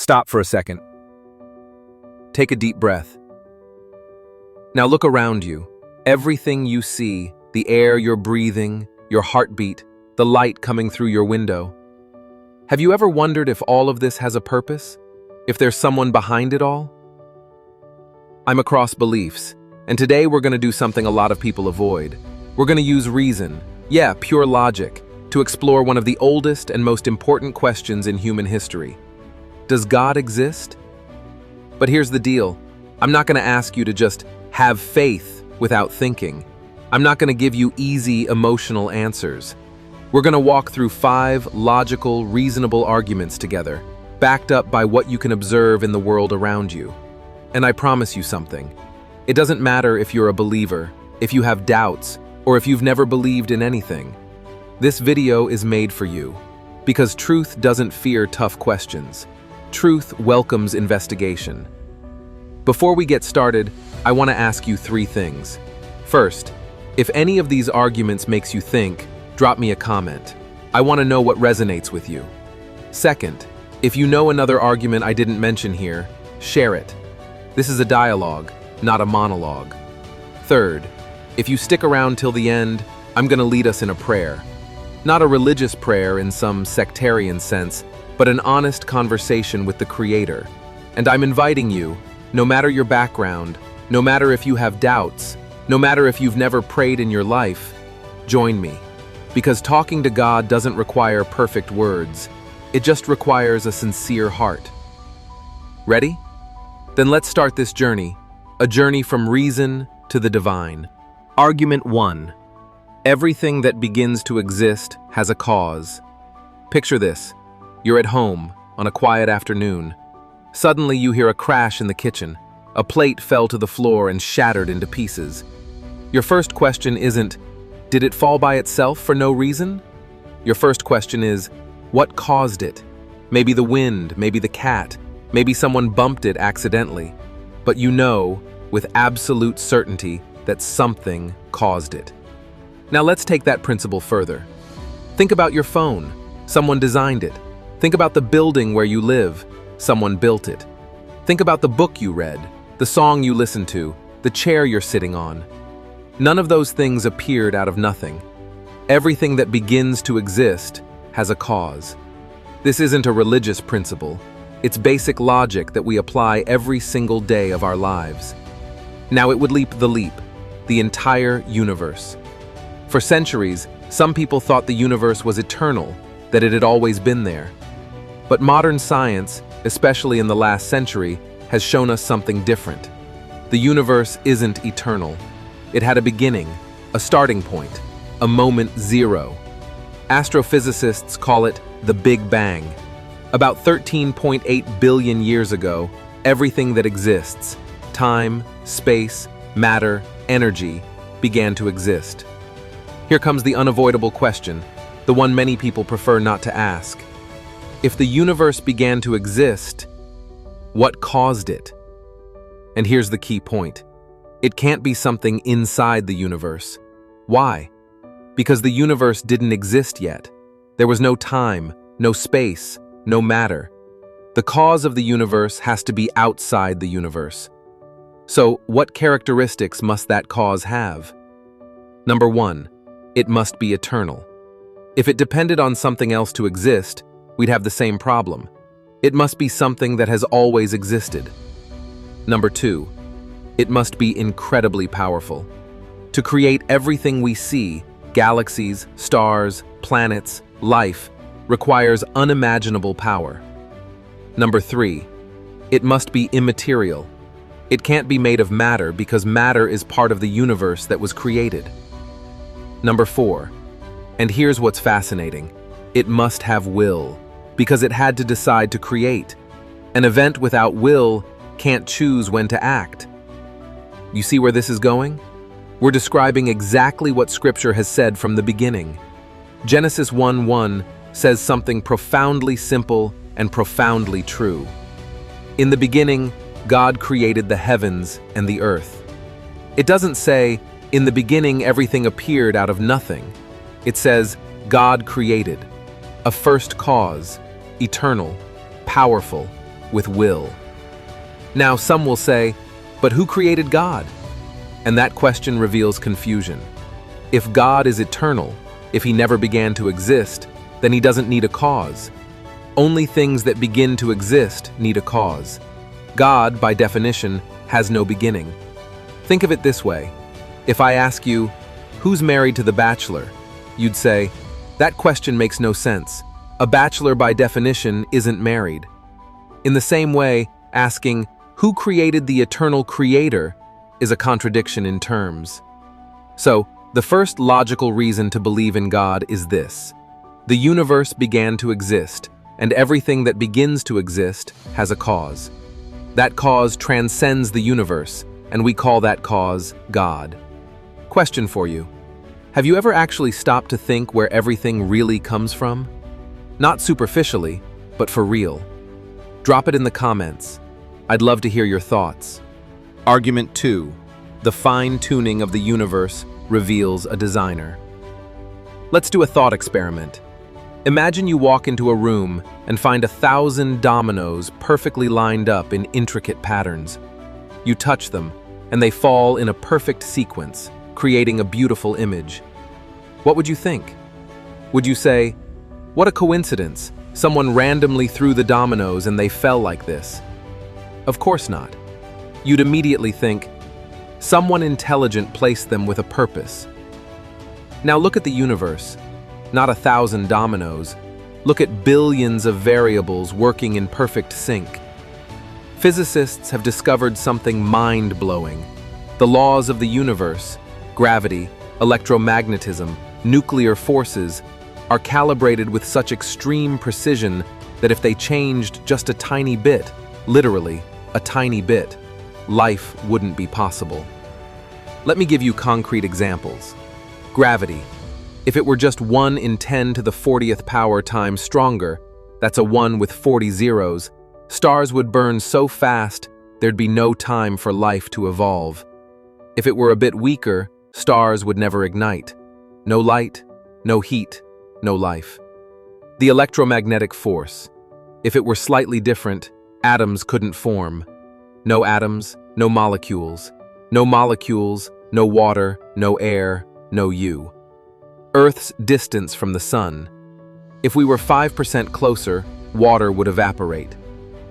Stop for a second. Take a deep breath. Now look around you. Everything you see, the air you're breathing, your heartbeat, the light coming through your window. Have you ever wondered if all of this has a purpose? If there's someone behind it all? I'm Across Beliefs, and today we're going to do something a lot of people avoid. We're going to use reason, pure logic, to explore one of the oldest and most important questions in human history. Does God exist? But here's the deal. I'm not going to ask you to just have faith without thinking. I'm not going to give you easy, emotional answers. We're going to walk through 5 logical, reasonable arguments together, backed up by what you can observe in the world around you. And I promise you something. It doesn't matter if you're a believer, if you have doubts, or if you've never believed in anything. This video is made for you, because truth doesn't fear tough questions. Truth welcomes investigation. Before we get started, I want to ask you 3 things. First, if any of these arguments makes you think, drop me a comment. I want to know what resonates with you. Second, if you know another argument I didn't mention here, share it. This is a dialogue, not a monologue. Third, if you stick around till the end, I'm going to lead us in a prayer. Not a religious prayer in some sectarian sense, but an honest conversation with the Creator. And I'm inviting you, no matter your background, no matter if you have doubts, no matter if you've never prayed in your life, join me. Because talking to God doesn't require perfect words. It just requires a sincere heart. Ready? Then let's start this journey, a journey from reason to the divine. Argument 1. Everything that begins to exist has a cause. Picture this. You're at home, on a quiet afternoon. Suddenly you hear a crash in the kitchen. A plate fell to the floor and shattered into pieces. Your first question isn't, did it fall by itself for no reason? Your first question is, what caused it? Maybe the wind, maybe the cat, maybe someone bumped it accidentally. But you know, with absolute certainty, that something caused it. Now let's take that principle further. Think about your phone. Someone designed it. Think about the building where you live. Someone built it. Think about the book you read, the song you listened to, the chair you're sitting on. None of those things appeared out of nothing. Everything that begins to exist has a cause. This isn't a religious principle. It's basic logic that we apply every single day of our lives. Now it would leap, the entire universe. For centuries, some people thought the universe was eternal, that it had always been there. But modern science, especially in the last century, has shown us something different. The universe isn't eternal. It had a beginning, a starting point, a moment zero. Astrophysicists call it the Big Bang. About 13.8 billion years ago, everything that exists, time, space, matter, energy, began to exist. Here comes the unavoidable question, the one many people prefer not to ask. If the universe began to exist, what caused it? And here's the key point. It can't be something inside the universe. Why? Because the universe didn't exist yet. There was no time, no space, no matter. The cause of the universe has to be outside the universe. So, what characteristics must that cause have? Number 1, it must be eternal. If it depended on something else to exist, we'd have the same problem. It must be something that has always existed. Number 2, it must be incredibly powerful. To create everything we see, galaxies, stars, planets, life, requires unimaginable power. Number 3, it must be immaterial. It can't be made of matter because matter is part of the universe that was created. Number 4, and here's what's fascinating, it must have will, because it had to decide to create. An event without will can't choose when to act. You see where this is going? We're describing exactly what Scripture has said from the beginning. Genesis 1:1 says something profoundly simple and profoundly true. In the beginning, God created the heavens and the earth. It doesn't say, in the beginning everything appeared out of nothing. It says, God created, a first cause, eternal, powerful, with will. Now, some will say, but who created God? And that question reveals confusion. If God is eternal, if he never began to exist, then he doesn't need a cause. Only things that begin to exist need a cause. God, by definition, has no beginning. Think of it this way. If I ask you, who's married to the bachelor? You'd say, that question makes no sense. A bachelor, by definition, isn't married. In the same way, asking, who created the eternal creator, is a contradiction in terms. So, the first logical reason to believe in God is this. The universe began to exist, and everything that begins to exist has a cause. That cause transcends the universe, and we call that cause God. Question for you. Have you ever actually stopped to think where everything really comes from? Not superficially, but for real. Drop it in the comments. I'd love to hear your thoughts. Argument 2. The fine-tuning of the universe reveals a designer. Let's do a thought experiment. Imagine you walk into a room and find 1,000 dominoes perfectly lined up in intricate patterns. You touch them, and they fall in a perfect sequence, creating a beautiful image. What would you think? Would you say, what a coincidence, someone randomly threw the dominoes and they fell like this? Of course not. You'd immediately think, someone intelligent placed them with a purpose. Now look at the universe. Not 1,000 dominoes. Look at billions of variables working in perfect sync. Physicists have discovered something mind-blowing. The laws of the universe, gravity, electromagnetism, nuclear forces, are calibrated with such extreme precision that if they changed just a tiny bit, literally a tiny bit, life wouldn't be possible. Let me give you concrete examples. Gravity. If it were just 1 in 10 to the 40th power times stronger, that's a 1 with 40 zeros, stars would burn so fast there'd be no time for life to evolve. If it were a bit weaker, stars would never ignite. No light, no heat, no life. The electromagnetic force. If it were slightly different, atoms couldn't form. No atoms, no molecules. No molecules, no water, no air, no you. Earth's distance from the sun. If we were 5% closer, water would evaporate.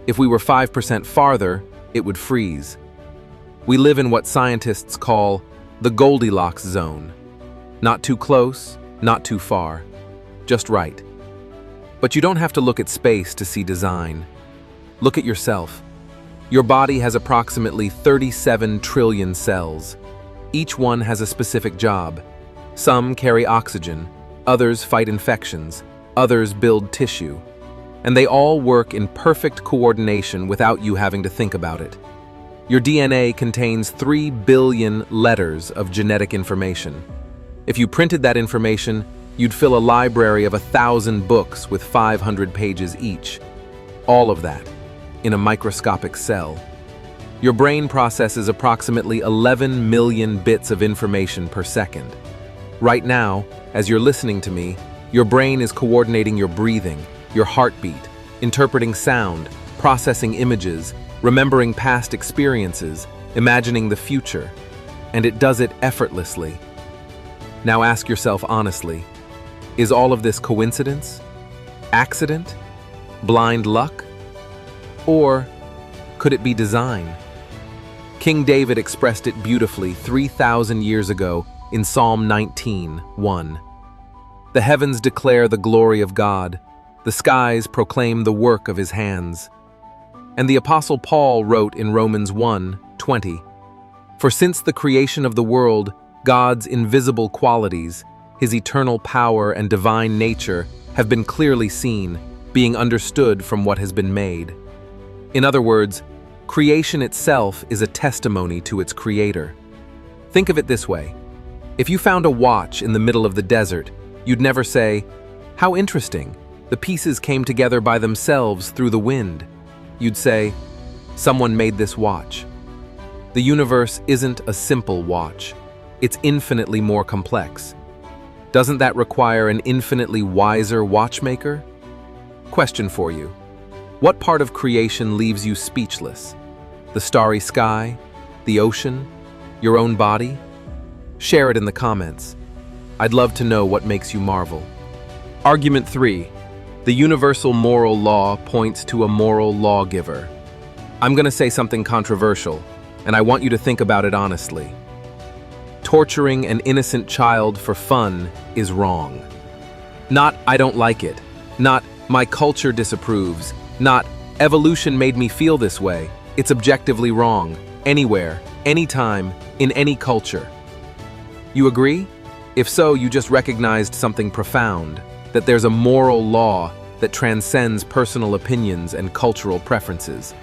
If we were 5% farther, it would freeze. We live in what scientists call the Goldilocks zone. Not too close, not too far. Just right. But you don't have to look at space to see design. Look at yourself. Your body has approximately 37 trillion cells. Each one has a specific job. Some carry oxygen, others fight infections, others build tissue. And they all work in perfect coordination without you having to think about it. Your DNA contains 3 billion letters of genetic information. If you printed that information, you'd fill a library of 1,000 books with 500 pages each. All of that in a microscopic cell. Your brain processes approximately 11 million bits of information per second. Right now, as you're listening to me, your brain is coordinating your breathing, your heartbeat, interpreting sound, processing images, remembering past experiences, imagining the future, and it does it effortlessly. Now ask yourself honestly, is all of this coincidence? Accident? Blind luck? Or could it be design? King David expressed it beautifully 3,000 years ago in Psalm 19:1. The heavens declare the glory of God, the skies proclaim the work of his hands. And the Apostle Paul wrote in Romans 1:20, For since the creation of the world, God's invisible qualities, his eternal power and divine nature have been clearly seen, being understood from what has been made. In other words, creation itself is a testimony to its creator. Think of it this way. If you found a watch in the middle of the desert, you'd never say, how interesting, the pieces came together by themselves through the wind. You'd say, someone made this watch. The universe isn't a simple watch. It's infinitely more complex. Doesn't that require an infinitely wiser watchmaker? Question for you. What part of creation leaves you speechless? The starry sky? The ocean? Your own body? Share it in the comments. I'd love to know what makes you marvel. Argument 3. The universal moral law points to a moral lawgiver. I'm going to say something controversial, and I want you to think about it honestly. Torturing an innocent child for fun is wrong. Not, I don't like it. Not, my culture disapproves. Not, evolution made me feel this way. It's objectively wrong. Anywhere, anytime, in any culture. You agree? If so, you just recognized something profound, that there's a moral law that transcends personal opinions and cultural preferences.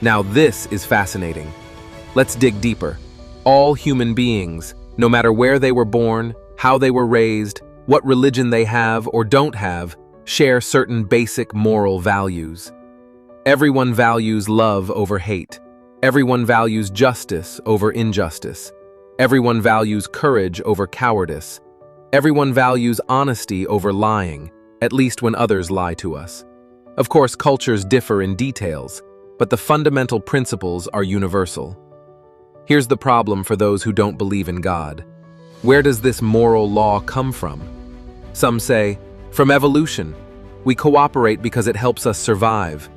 Now this is fascinating. Let's dig deeper. All human beings, no matter where they were born, how they were raised, what religion they have or don't have, share certain basic moral values. Everyone values love over hate. Everyone values justice over injustice. Everyone values courage over cowardice. Everyone values honesty over lying, at least when others lie to us. Of course, cultures differ in details, but the fundamental principles are universal. Here's the problem for those who don't believe in God. Where does this moral law come from? Some say, from evolution. We cooperate because it helps us survive.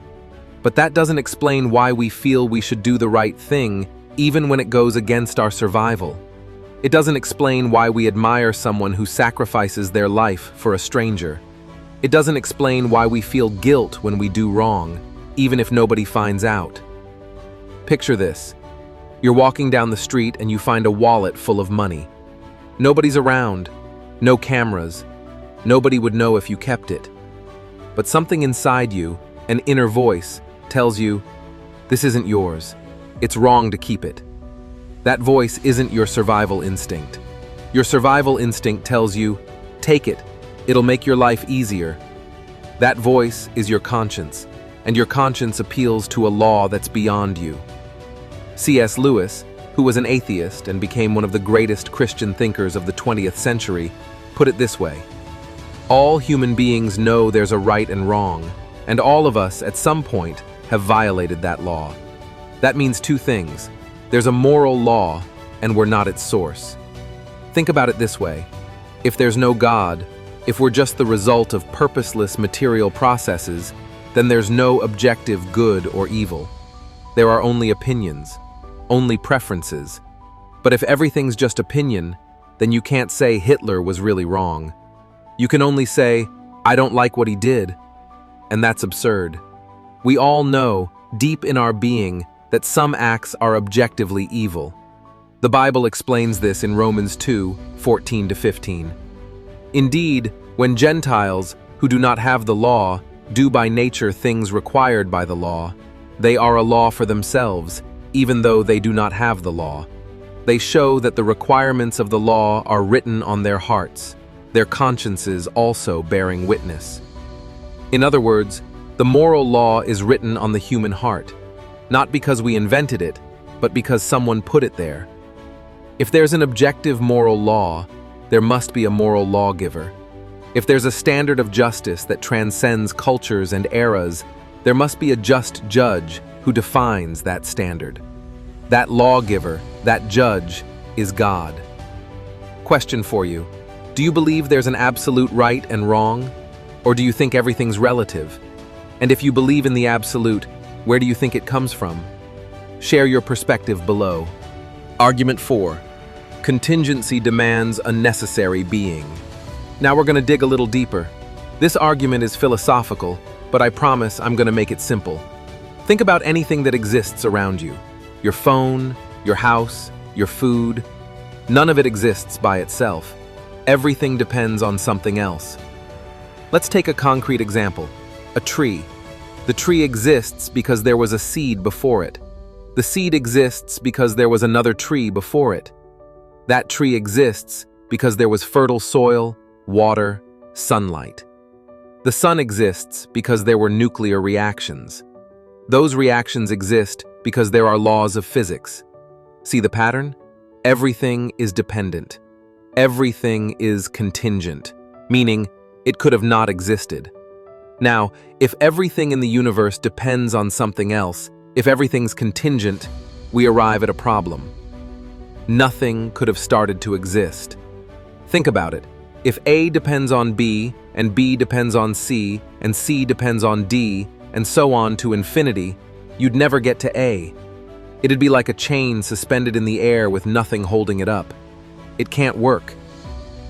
But that doesn't explain why we feel we should do the right thing even when it goes against our survival. It doesn't explain why we admire someone who sacrifices their life for a stranger. It doesn't explain why we feel guilt when we do wrong, even if nobody finds out. Picture this. You're walking down the street and you find a wallet full of money. Nobody's around, no cameras. Nobody would know if you kept it. But something inside you, an inner voice, tells you, this isn't yours. It's wrong to keep it. That voice isn't your survival instinct. Your survival instinct tells you, take it. It'll make your life easier. That voice is your conscience, and your conscience appeals to a law that's beyond you. C.S. Lewis, who was an atheist and became one of the greatest Christian thinkers of the 20th century, put it this way: all human beings know there's a right and wrong, and all of us, at some point, have violated that law. That means two things. There's a moral law, and we're not its source. Think about it this way. If there's no God, if we're just the result of purposeless material processes, then there's no objective good or evil. There are only opinions, only preferences. But if everything's just opinion, then you can't say Hitler was really wrong. You can only say, I don't like what he did. And that's absurd. We all know, deep in our being, that some acts are objectively evil. The Bible explains this in Romans 2:14-15. Indeed, when Gentiles, who do not have the law, do by nature things required by the law, they are a law for themselves, even though they do not have the law. They show that the requirements of the law are written on their hearts, their consciences also bearing witness. In other words, the moral law is written on the human heart, not because we invented it, but because someone put it there. If there's an objective moral law, there must be a moral lawgiver. If there's a standard of justice that transcends cultures and eras, there must be a just judge who defines that standard. That lawgiver, that judge, is God. Question for you. Do you believe there's an absolute right and wrong? Or do you think everything's relative? And if you believe in the absolute, where do you think it comes from? Share your perspective below. Argument 4. Contingency demands a necessary being. Now we're going to dig a little deeper. This argument is philosophical, but I promise I'm going to make it simple. Think about anything that exists around you. Your phone, your house, your food. None of it exists by itself. Everything depends on something else. Let's take a concrete example. A tree. The tree exists because there was a seed before it. The seed exists because there was another tree before it. That tree exists because there was fertile soil, water, sunlight. The sun exists because there were nuclear reactions. Those reactions exist because there are laws of physics. See the pattern? Everything is dependent. Everything is contingent, meaning it could have not existed. Now, if everything in the universe depends on something else, if everything's contingent, we arrive at a problem. Nothing could have started to exist. Think about it. If A depends on B, and B depends on C, and C depends on D, and so on to infinity, you'd never get to A. It'd be like a chain suspended in the air with nothing holding it up. It can't work.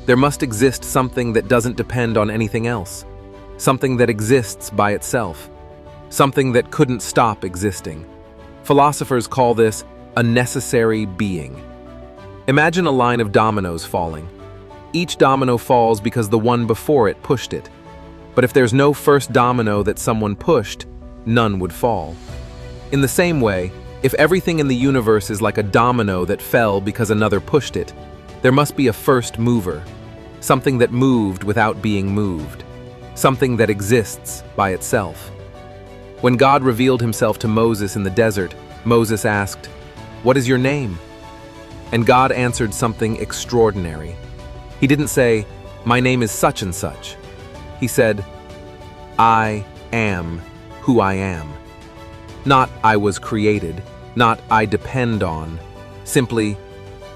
There must exist something that doesn't depend on anything else. Something that exists by itself. Something that couldn't stop existing. Philosophers call this a necessary being. Imagine a line of dominoes falling. Each domino falls because the one before it pushed it. But if there's no first domino that someone pushed, none would fall. In the same way, if everything in the universe is like a domino that fell because another pushed it, there must be a first mover, something that moved without being moved, something that exists by itself. When God revealed himself to Moses in the desert, Moses asked, "What is your name?" And God answered something extraordinary. He didn't say, "My name is such and such." He said, "I am who I am." Not "I was created," not "I depend on," simply,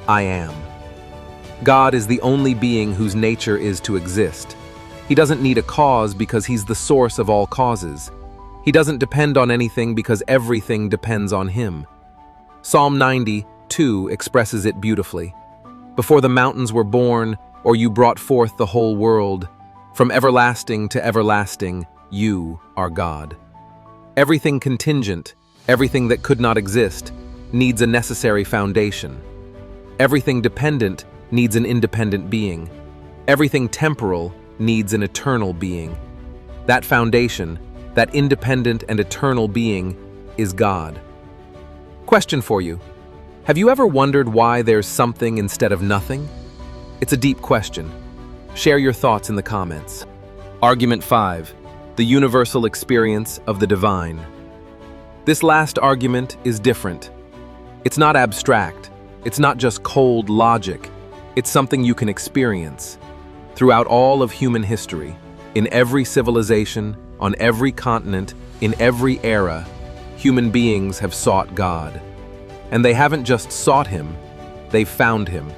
"I am." God is the only being whose nature is to exist. He doesn't need a cause because he's the source of all causes. He doesn't depend on anything because everything depends on him. Psalm 92 expresses it beautifully. Before the mountains were born, or you brought forth the whole world, from everlasting to everlasting, you are God. Everything contingent, everything that could not exist, needs a necessary foundation. Everything dependent needs an independent being. Everything temporal needs an eternal being. That foundation, that independent and eternal being, is God. Question for you. Have you ever wondered why there's something instead of nothing? It's a deep question. Share your thoughts in the comments. Argument 5. The universal experience of the divine. This last argument is different. It's not abstract. It's not just cold logic. It's something you can experience. Throughout all of human history, in every civilization, on every continent, in every era, human beings have sought God. And they haven't just sought him, they've found him.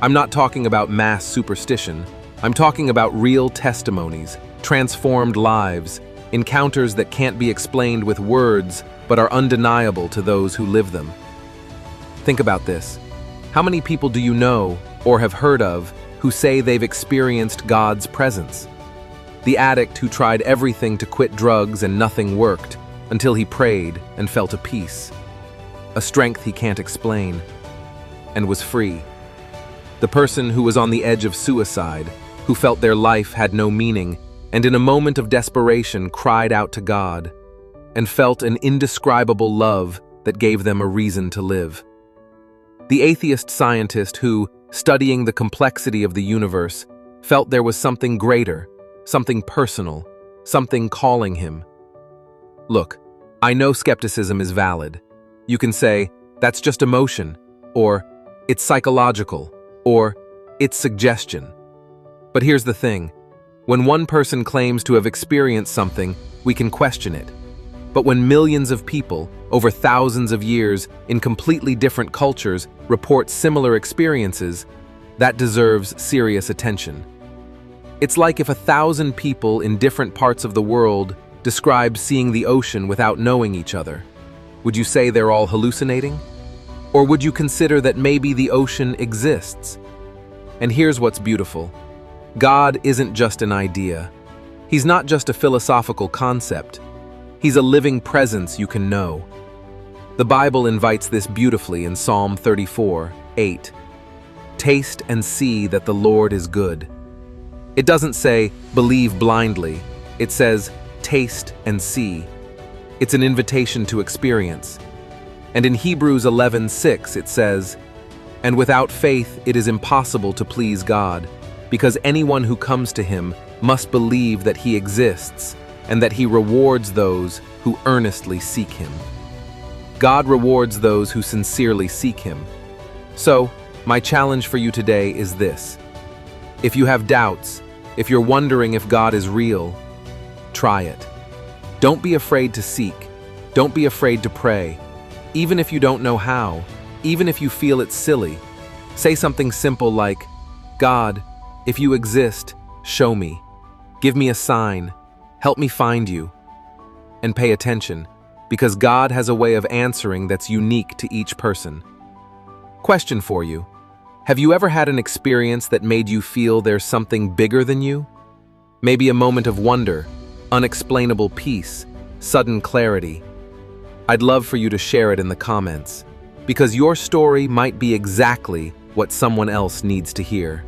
I'm not talking about mass superstition. I'm talking about real testimonies, transformed lives, encounters that can't be explained with words but are undeniable to those who live them. Think about this. How many people do you know or have heard of who say they've experienced God's presence? The addict who tried everything to quit drugs and nothing worked until he prayed and felt a peace, a strength he can't explain, and was free. The person who was on the edge of suicide, who felt their life had no meaning, and in a moment of desperation cried out to God, and felt an indescribable love that gave them a reason to live. The atheist scientist who, studying the complexity of the universe, felt there was something greater, something personal, something calling him. Look, I know skepticism is valid. You can say, that's just emotion, or it's psychological, or it's suggestion. But here's the thing. When one person claims to have experienced something, we can question it. But when millions of people, over thousands of years, in completely different cultures, report similar experiences, that deserves serious attention. It's like if 1,000 people in different parts of the world describe seeing the ocean without knowing each other. Would you say they're all hallucinating? Or would you consider that maybe the ocean exists? And here's what's beautiful. God isn't just an idea. He's not just a philosophical concept. He's a living presence you can know. The Bible invites this beautifully in Psalm 34:8. Taste and see that the Lord is good. It doesn't say, believe blindly. It says, taste and see. It's an invitation to experience. And in Hebrews 11:6 it says, and without faith it is impossible to please God, because anyone who comes to him must believe that he exists and that he rewards those who earnestly seek him. God rewards those who sincerely seek him. So, my challenge for you today is this. If you have doubts, if you're wondering if God is real, try it. Don't be afraid to seek. Don't be afraid to pray. Even if you don't know how, even if you feel it's silly, say something simple like, God, if you exist, show me. Give me a sign. Help me find you. And pay attention, because God has a way of answering that's unique to each person. Question for you. Have you ever had an experience that made you feel there's something bigger than you? Maybe a moment of wonder, unexplainable peace, sudden clarity. I'd love for you to share it in the comments, because your story might be exactly what someone else needs to hear.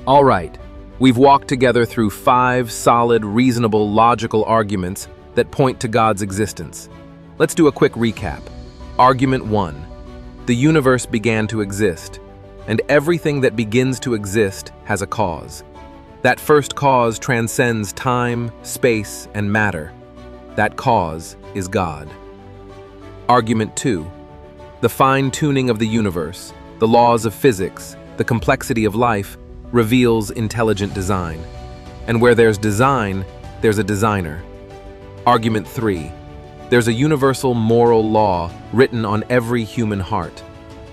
All right, we've walked together through 5 solid, reasonable, logical arguments that point to God's existence. Let's do a quick recap. Argument 1. The universe began to exist, and everything that begins to exist has a cause. That first cause transcends time, space, and matter. That cause is God. Argument 2. The fine-tuning of the universe, the laws of physics, the complexity of life, reveals intelligent design. And where there's design, there's a designer. Argument 3. There's a universal moral law written on every human heart.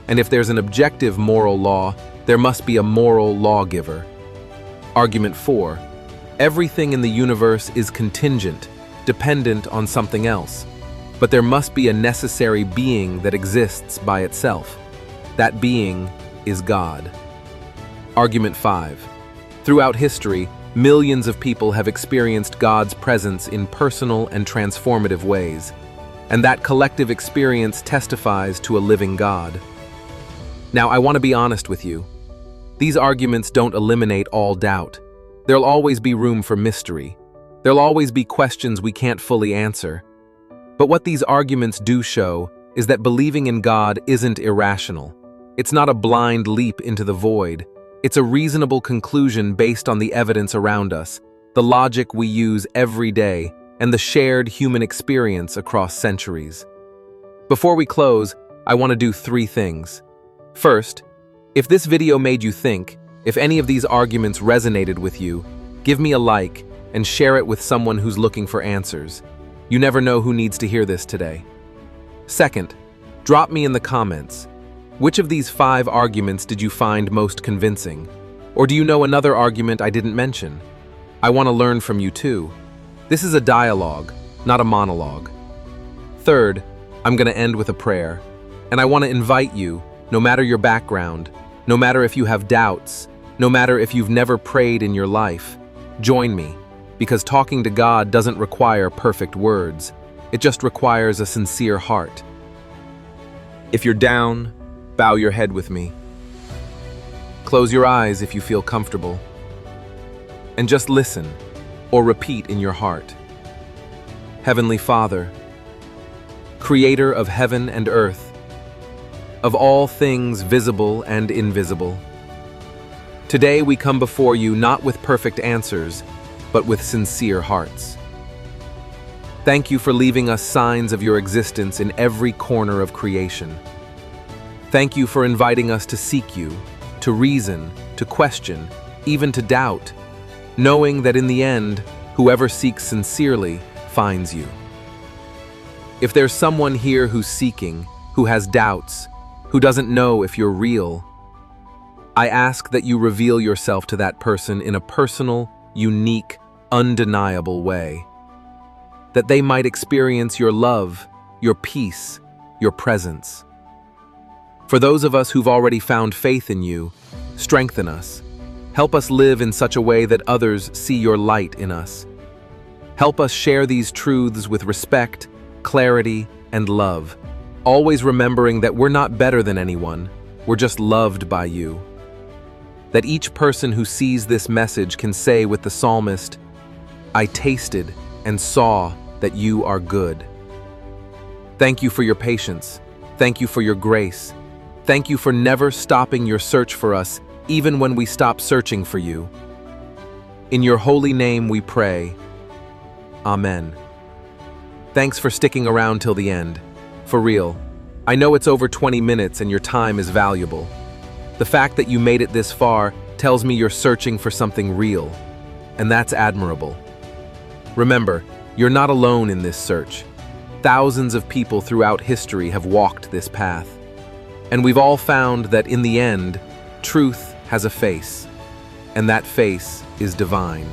And if there's an objective moral law, there must be a moral lawgiver. Argument 4. Everything in the universe is contingent, dependent on something else. But there must be a necessary being that exists by itself. That being is God. Argument 5. Throughout history, millions of people have experienced God's presence in personal and transformative ways, and that collective experience testifies to a living God. Now, I want to be honest with you. These arguments don't eliminate all doubt. There'll always be room for mystery. There'll always be questions we can't fully answer. But what these arguments do show is that believing in God isn't irrational. It's not a blind leap into the void. It's a reasonable conclusion based on the evidence around us, the logic we use every day, and the shared human experience across centuries. Before we close, I want to do 3 things. First, if this video made you think, if any of these arguments resonated with you, give me a like and share it with someone who's looking for answers. You never know who needs to hear this today. Second, drop me in the comments. Which of these 5 arguments did you find most convincing? Or do you know another argument I didn't mention? I want to learn from you too. This is a dialogue, not a monologue. Third, I'm going to end with a prayer. And I want to invite you, no matter your background, no matter if you have doubts, no matter if you've never prayed in your life, join me, because talking to God doesn't require perfect words. It just requires a sincere heart. If you're down, bow your head with me. Close your eyes if you feel comfortable. And just listen, or repeat in your heart. Heavenly Father, Creator of heaven and earth, of all things visible and invisible. Today we come before you not with perfect answers, but with sincere hearts. Thank you for leaving us signs of your existence in every corner of creation. Thank you for inviting us to seek you, to reason, to question, even to doubt, knowing that in the end, whoever seeks sincerely finds you. If there's someone here who's seeking, who has doubts, who doesn't know if you're real, I ask that you reveal yourself to that person in a personal, unique, undeniable way. That they might experience your love, your peace, your presence. For those of us who've already found faith in you, strengthen us. Help us live in such a way that others see your light in us. Help us share these truths with respect, clarity, and love, always remembering that we're not better than anyone, we're just loved by you. That each person who sees this message can say with the psalmist, I tasted and saw that you are good. Thank you for your patience. Thank you for your grace. Thank you for never stopping your search for us, even when we stop searching for you. In your holy name we pray. Amen. Thanks for sticking around till the end. For real. I know it's over 20 minutes and your time is valuable. The fact that you made it this far tells me you're searching for something real, and that's admirable. Remember, you're not alone in this search. Thousands of people throughout history have walked this path. And we've all found that in the end, truth has a face, and that face is divine.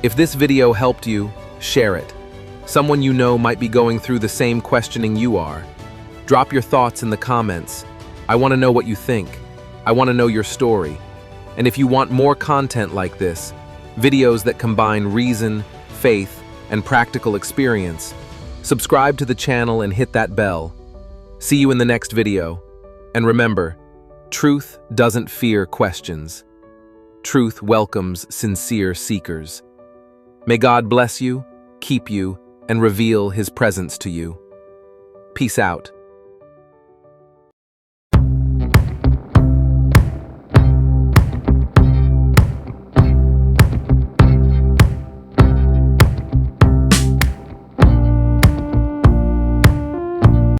If this video helped you, share it. Someone you know might be going through the same questioning you are. Drop your thoughts in the comments. I want to know what you think. I want to know your story. And if you want more content like this, videos that combine reason, faith, and practical experience, subscribe to the channel and hit that bell. See you in the next video. And remember, truth doesn't fear questions. Truth welcomes sincere seekers. May God bless you, keep you, and reveal His presence to you. Peace out.